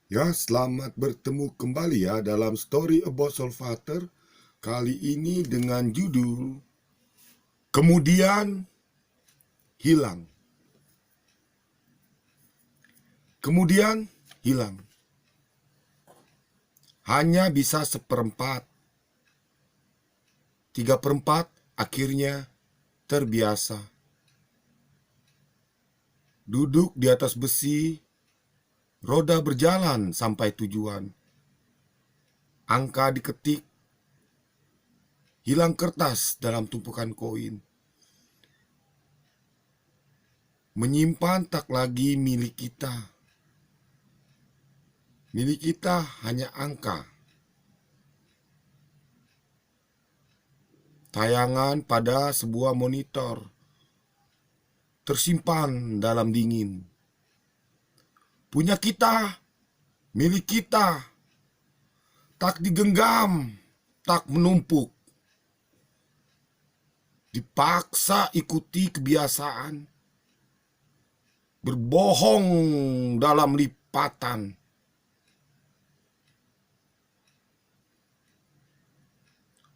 Ya, selamat bertemu kembali ya dalam Story About Solvater. Kali ini dengan judul Kemudian Hilang. Kemudian hilang. Hanya bisa seperempat. 3/4 akhirnya terbiasa. Duduk di atas besi, roda berjalan sampai tujuan. Angka diketik, hilang kertas dalam tumpukan koin. Menyimpan tak lagi milik kita. Milik kita hanya angka. Tayangan pada sebuah monitor tersimpan dalam dingin. Punya kita, milik kita, tak digenggam, tak menumpuk. Dipaksa ikuti kebiasaan, berbohong dalam lipatan.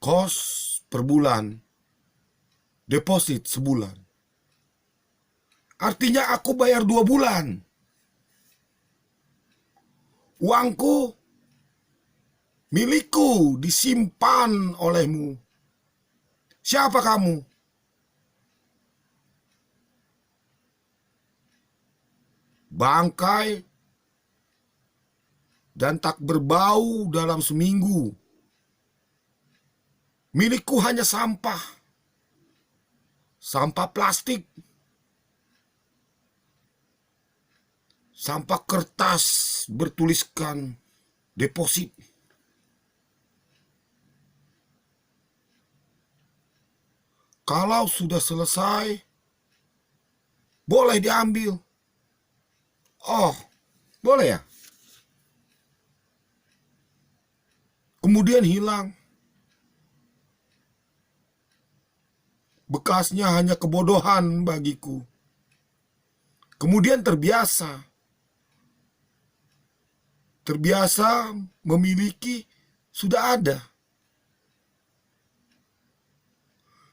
Kos per bulan, deposit sebulan. Artinya aku bayar 2 bulan. Uangku, milikku, disimpan olehmu. Siapa kamu? Bangkai dan tak berbau dalam seminggu. Milikku hanya sampah. Sampah plastik. Sampah kertas bertuliskan deposit. Kalau sudah selesai, boleh diambil. Oh, boleh ya? Kemudian hilang. Bekasnya hanya kebodohan bagiku. Kemudian terbiasa. Terbiasa memiliki sudah ada.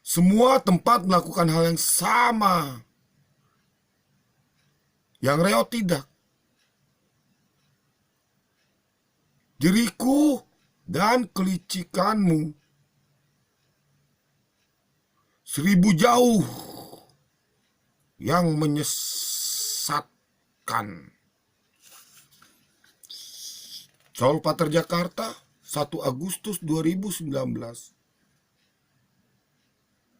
Semua tempat melakukan hal yang sama. Yang Reo tidak. Diriku dan kelicikanmu 1000 jauh yang menyesatkan. Solvater Jakarta, 1 Agustus 2019.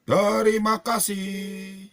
Terima kasih.